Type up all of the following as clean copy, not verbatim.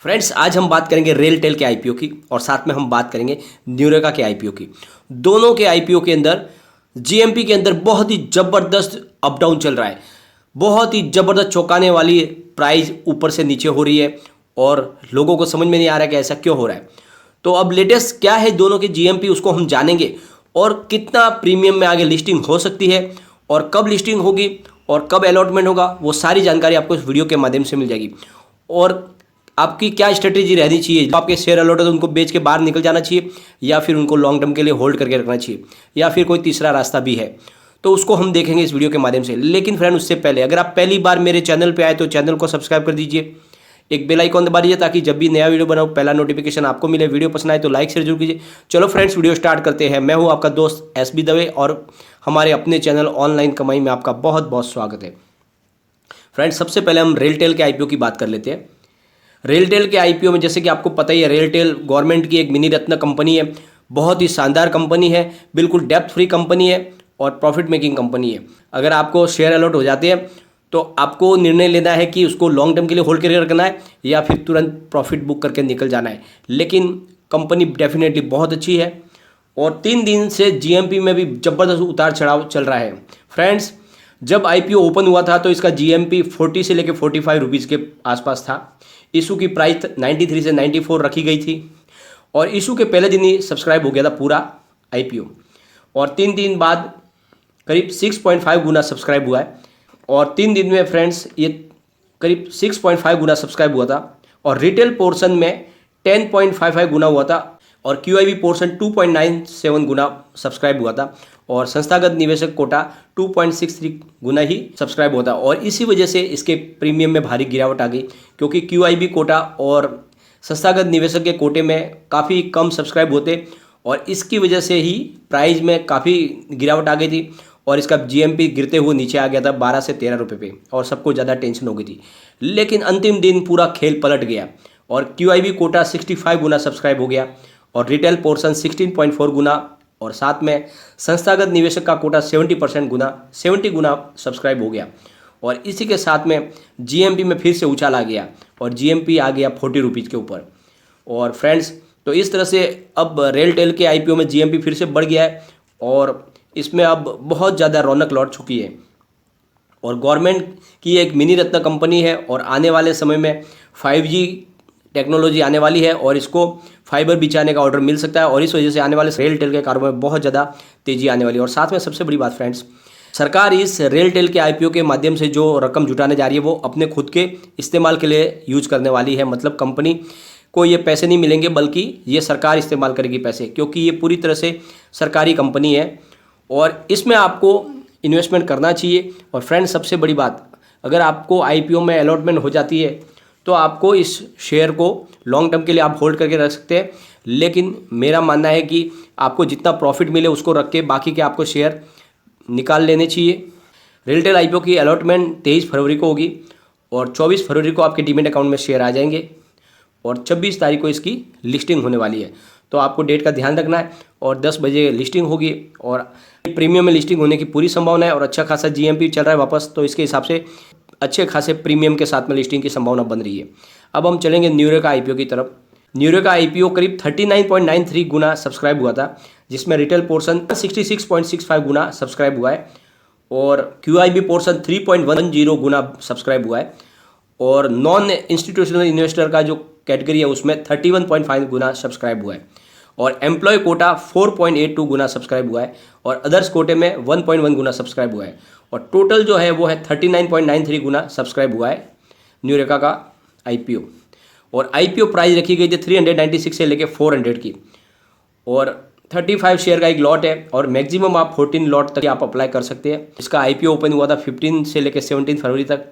Friends, आज हम बात करेंगे रेलटेल के आईपीओ की और साथ में हम बात करेंगे न्यूरेका के आईपीओ की। दोनों के आईपीओ के अंदर जीएमपी के अंदर बहुत ही ज़बरदस्त अप डाउन चल रहा है। बहुत ही ज़बरदस्त चौंकाने वाली प्राइस ऊपर से नीचे हो रही है और लोगों को समझ में नहीं आ रहा कि ऐसा क्यों हो रहा है। तो अब लेटेस्ट क्या है दोनों के जीएमपी, उसको हम जानेंगे और कितना प्रीमियम में आगे लिस्टिंग हो सकती है और कब लिस्टिंग होगी और कब अलॉटमेंट होगा, वो सारी जानकारी आपको इस वीडियो के माध्यम से मिल जाएगी। और आपकी क्या स्ट्रेटेजी रहनी चाहिए, जो आपके शेयर अलॉट है तो उनको बेच के बाहर निकल जाना चाहिए या फिर उनको लॉन्ग टर्म के लिए होल्ड करके रखना चाहिए या फिर कोई तीसरा रास्ता भी है, तो उसको हम देखेंगे इस वीडियो के माध्यम से। लेकिन फ्रेंड, उससे पहले अगर आप पहली बार मेरे चैनल पे आए तो चैनल को सब्सक्राइब कर दीजिए, एक बेल आइकॉन दबा दीजिए ताकि जब भी नया वीडियो बनाऊँ पहला नोटिफिकेशन आपको मिले। वीडियो पसंद आए तो लाइक शेयर जरूर कीजिए। चलो फ्रेंड्स, वीडियो स्टार्ट करते हैं। मैं हूँ आपका दोस्त एसबी दवे और हमारे अपने चैनल ऑनलाइन कमाई में आपका बहुत बहुत स्वागत है। फ्रेंड्स, सबसे पहले हम रेलटेल के आईपीओ की बात कर लेते हैं। रेलटेल के आईपीओ में जैसे कि आपको पता ही है, रेलटेल गवर्नमेंट की एक मिनी रत्न कंपनी है। बहुत ही शानदार कंपनी है, बिल्कुल डेप्थ फ्री कंपनी है और प्रॉफिट मेकिंग कंपनी है। अगर आपको शेयर अलॉट हो जाते हैं तो आपको निर्णय लेना है कि उसको लॉन्ग टर्म के लिए होल्ड करके रखना है या फिर तुरंत प्रॉफिट बुक करके निकल जाना है। लेकिन कंपनी डेफिनेटली बहुत अच्छी है और 3 दिन से जीएमपी में भी ज़बरदस्त उतार चढ़ाव चल रहा है। फ्रेंड्स, जब आईपीओ ओपन हुआ था तो इसका जीएमपी 40 से लेकर 45 रुपीज़ के आसपास था। इशू की प्राइस 93 से 94 रखी गई थी और इशू के पहले दिन ही सब्सक्राइब हो गया था पूरा आईपीओ और 3 दिन बाद करीब 6.5 गुना सब्सक्राइब हुआ है और 3 दिन में फ्रेंड्स ये करीब 6.5 गुना सब्सक्राइब हुआ था और रिटेल पोर्शन में 10.55 गुना हुआ था और क्यूआईबी पोर्शन 2.97 गुना सब्सक्राइब हुआ था और संस्थागत निवेशक कोटा 2.63 गुना ही सब्सक्राइब होता और इसी वजह से इसके प्रीमियम में भारी गिरावट आ गई, क्योंकि क्यूआईबी कोटा और संस्थागत निवेशक के कोटे में काफ़ी कम सब्सक्राइब होते और इसकी वजह से ही प्राइस में काफ़ी गिरावट आ गई थी और इसका जीएमपी गिरते हुए नीचे आ गया था 12 से 13 रुपये पे और सबको ज़्यादा टेंशन हो गई थी। लेकिन अंतिम दिन पूरा खेल पलट गया और क्यूआईबी कोटा 65 गुना सब्सक्राइब हो गया और रिटेल पोर्शन 16.4 गुना और साथ में संस्थागत निवेशक का कोटा 70 गुना सब्सक्राइब हो गया और इसी के साथ में जीएमपी में फिर से उछाल आ गया और जीएमपी आ गया 40 रुपीज़ के ऊपर। और फ्रेंड्स, तो इस तरह से अब रेलटेल के आईपीओ में जीएमपी फिर से बढ़ गया है और इसमें अब बहुत ज़्यादा रौनक लौट चुकी है और गवर्नमेंट की एक मिनी रत्न कंपनी है और आने वाले समय में 5G टेक्नोलॉजी आने वाली है और इसको फाइबर बिछाने का ऑर्डर मिल सकता है और इस वजह से आने वाले रेलटेल के कारोबार में बहुत ज़्यादा तेज़ी आने वाली है। और साथ में सबसे बड़ी बात फ्रेंड्स, सरकार इस रेलटेल के आईपीओ के माध्यम से जो रकम जुटाने जा रही है वो अपने खुद के इस्तेमाल के लिए यूज करने वाली है। मतलब कंपनी को ये पैसे नहीं मिलेंगे बल्कि ये सरकार इस्तेमाल करेगी पैसे, क्योंकि ये पूरी तरह से सरकारी कंपनी है और इसमें आपको इन्वेस्टमेंट करना चाहिए। और फ्रेंड्स, सबसे बड़ी बात, अगर आपको आईपीओ में अलॉटमेंट हो जाती है तो आपको इस शेयर को लॉन्ग टर्म के लिए आप होल्ड करके रख सकते हैं। लेकिन मेरा मानना है कि आपको जितना प्रॉफिट मिले उसको रख के बाकी के आपको शेयर निकाल लेने चाहिए। रेलटेल आईपीओ की अलॉटमेंट 23 फरवरी को होगी और 24 फरवरी को आपके डीमैट अकाउंट में शेयर आ जाएंगे और 26 तारीख को इसकी लिस्टिंग होने वाली है। तो आपको डेट का ध्यान रखना है और 10 बजे लिस्टिंग होगी और प्रीमियम में लिस्टिंग होने की पूरी संभावना है और अच्छा खासा जीएमपी चल रहा है वापस, तो इसके हिसाब से अच्छे खासे प्रीमियम के साथ में लिस्टिंग की संभावना बन रही है। अब हम चलेंगे न्यूरेका आईपीओ की तरफ। न्यूरेका आईपीओ करीब 39.93 गुना सब्सक्राइब हुआ था, जिसमें रिटेल पोर्शन 66.65 गुना सब्सक्राइब हुआ है और क्यूआईबी पोर्शन 3.10 गुना सब्सक्राइब हुआ है और नॉन इंस्टीट्यूशनल इन्वेस्टर का जो कैटेगरी है उसमें 31.5 गुना सब्सक्राइब हुआ है और एम्प्लॉय कोटा 4.82 गुना सब्सक्राइब हुआ है और अदर्स कोटे में 1.1 गुना सब्सक्राइब हुआ है और टोटल जो है वो है 39.93 गुना सब्सक्राइब हुआ है न्यूरेका का आईपीओ। और आईपीओ प्राइस रखी गई थी 396 से लेके 400 की और 35 शेयर का एक लॉट है और मैक्सिमम आप 14 लॉट तक आप अप्लाई कर सकते हैं। इसका आईपीओ ओपन हुआ था 15 से लेकर 17 फरवरी तक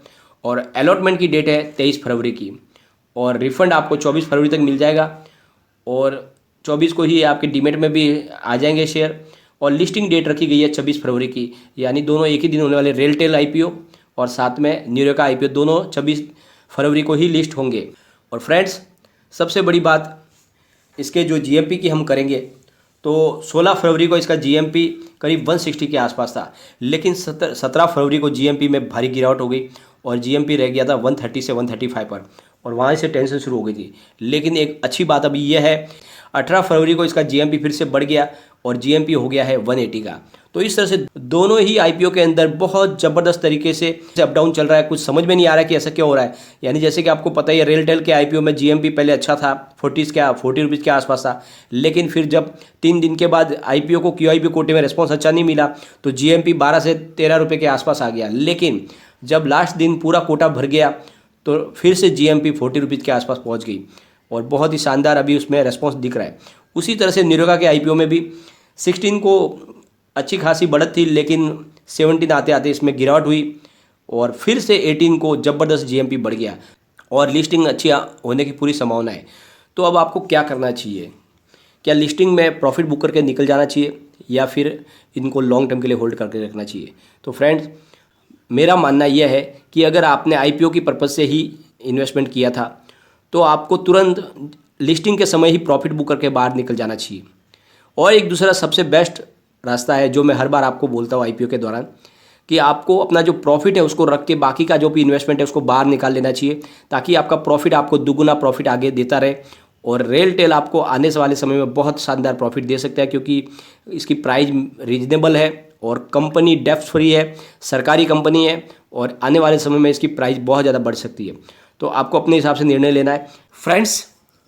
और अलॉटमेंट की डेट है 23 फरवरी की और रिफंड आपको 24 फरवरी तक मिल जाएगा और 24 को ही आपके डीमेट में भी आ जाएंगे शेयर और लिस्टिंग डेट रखी गई है 26 फरवरी की, यानी दोनों एक ही दिन होने वाले रेलटेल आईपीओ और साथ में न्यूरेका आईपीओ दोनों 26 फरवरी को ही लिस्ट होंगे। और फ्रेंड्स, सबसे बड़ी बात, इसके जो जीएमपी की हम करेंगे तो 16 फरवरी को इसका जीएमपी करीब 160 के आसपास था, लेकिन 17 फरवरी को जीएमपी में भारी गिरावट हो गई और जीएमपी रह गया था 130 से 135 पर और वहाँ से टेंशन शुरू हो गई थी। लेकिन एक अच्छी बात अभी यह है 18 फरवरी को इसका जीएमपी फिर से बढ़ गया और जीएमपी हो गया है 180 का। तो इस तरह से दोनों ही आईपीओ के अंदर बहुत ज़बरदस्त तरीके से अप डाउन चल रहा है। कुछ समझ में नहीं आ रहा है कि ऐसा क्या हो रहा है। यानी जैसे कि आपको पता ही है रेलटेल के आईपीओ में जीएमपी पहले अच्छा था, 40 रुपीज़ के आसपास था। लेकिन फिर जब 3 दिन के बाद आईपीओ को क्यूआईपी कोटे में रिस्पॉन्स अच्छा नहीं मिला तो जीएमपी 12 से 13 रुपये के आसपास आ गया। लेकिन जब लास्ट दिन पूरा कोटा भर गया तो फिर से जीएमपी 40 रुपीज़ के आसपास पहुँच गई और बहुत ही शानदार अभी उसमें रिस्पॉन्स दिख रहा है। उसी तरह से निरोगा के आईपीओ में भी 16 को अच्छी खासी बढ़त थी, लेकिन 17 आते आते इसमें गिरावट हुई और फिर से 18 को ज़बरदस्त जीएमपी बढ़ गया और लिस्टिंग अच्छी होने की पूरी संभावना है। तो अब आपको क्या करना चाहिए? क्या लिस्टिंग में प्रॉफिट बुक करके निकल जाना चाहिए या फिर इनको लॉन्ग टर्म के लिए होल्ड करके रखना चाहिए? तो फ्रेंड्स, मेरा मानना यह है कि अगर आपने आईपीओ की पर्पज़ से ही इन्वेस्टमेंट किया था तो आपको तुरंत लिस्टिंग के समय ही प्रॉफिट बुक करके बाहर निकल जाना चाहिए। और एक दूसरा सबसे बेस्ट रास्ता है जो मैं हर बार आपको बोलता हूँ आईपीओ के दौरान, कि आपको अपना जो प्रॉफिट है उसको रख के बाकी का जो भी इन्वेस्टमेंट है उसको बाहर निकाल लेना चाहिए, ताकि आपका प्रॉफिट आपको दुगुना प्रॉफिट आगे देता रहे। और रेलटेल आपको आने वाले समय में बहुत शानदार प्रॉफिट दे सकता है, क्योंकि इसकी प्राइस रीजनेबल है और कंपनी डेप्थ फ्री है, सरकारी कंपनी है और आने वाले समय में इसकी प्राइस बहुत ज़्यादा बढ़ सकती है। तो आपको अपने हिसाब से निर्णय लेना है। फ्रेंड्स,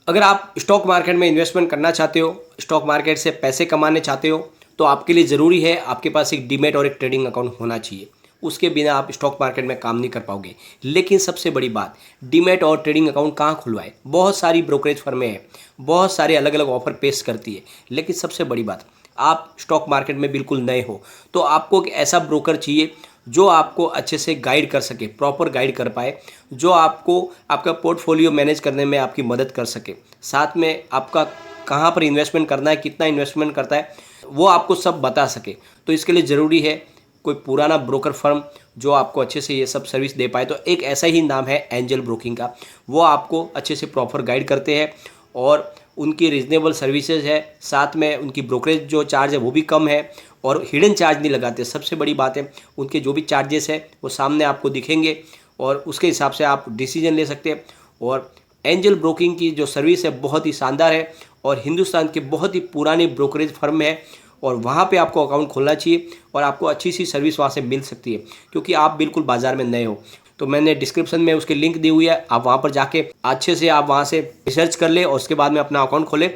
अगर आप स्टॉक मार्केट में इन्वेस्टमेंट करना चाहते हो, स्टॉक मार्केट से पैसे कमाने चाहते हो, तो आपके लिए ज़रूरी है आपके पास एक डीमैट और एक ट्रेडिंग अकाउंट होना चाहिए। उसके बिना आप स्टॉक मार्केट में काम नहीं कर पाओगे। लेकिन सबसे बड़ी बात, डीमैट और ट्रेडिंग अकाउंट कहाँ खुलवाए? बहुत सारी ब्रोकरेज फर्में हैं, बहुत सारे अलग अलग ऑफर पेश करती है। लेकिन सबसे बड़ी बात, आप स्टॉक मार्केट में बिल्कुल नए हो तो आपको एक ऐसा ब्रोकर चाहिए जो आपको अच्छे से गाइड कर सके, प्रॉपर गाइड कर पाए, जो आपको आपका पोर्टफोलियो मैनेज करने में आपकी मदद कर सके, साथ में आपका कहाँ पर इन्वेस्टमेंट करना है, कितना इन्वेस्टमेंट करता है, वो आपको सब बता सके। तो इसके लिए ज़रूरी है कोई पुराना ब्रोकर फर्म जो आपको अच्छे से ये सब सर्विस दे पाए। तो एक ऐसा ही नाम है एंजल ब्रोकिंग का। वो आपको अच्छे से प्रॉपर गाइड करते हैं और उनकी रीजनेबल सर्विसेज है, साथ में उनकी ब्रोकरेज जो चार्ज है वो भी कम है और हिडन चार्ज नहीं लगाते। सबसे बड़ी बात है, उनके जो भी चार्जेस है वो सामने आपको दिखेंगे और उसके हिसाब से आप डिसीजन ले सकते हैं। और एंजल ब्रोकिंग की जो सर्विस है बहुत ही शानदार है और हिंदुस्तान के बहुत ही पुरानी ब्रोकरेज फर्म है और वहाँ पे आपको अकाउंट खोलना चाहिए और आपको अच्छी सी सर्विस वहाँ से मिल सकती है, क्योंकि आप बिल्कुल बाज़ार में नए हो। तो मैंने डिस्क्रिप्शन में उसकी लिंक दी हुई है, आप वहाँ पर जाके अच्छे से आप वहाँ से रिसर्च कर ले और उसके बाद में अपना अकाउंट खोले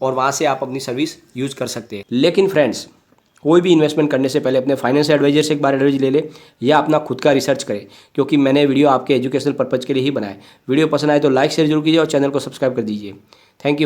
और वहाँ से आप अपनी सर्विस यूज़ कर सकते हैं। लेकिन फ्रेंड्स, कोई भी इन्वेस्टमेंट करने से पहले अपने फाइनेंशियल एडवाइजर से एक बार एडवाइस ले ले या अपना खुद का रिसर्च करें, क्योंकि मैंने वीडियो आपके एजुकेशनल पर्पज़ के लिए ही बनाया। वीडियो पसंद आए तो लाइक शेयर जरूर कीजिए और चैनल को सब्सक्राइब कर दीजिए। Thank you.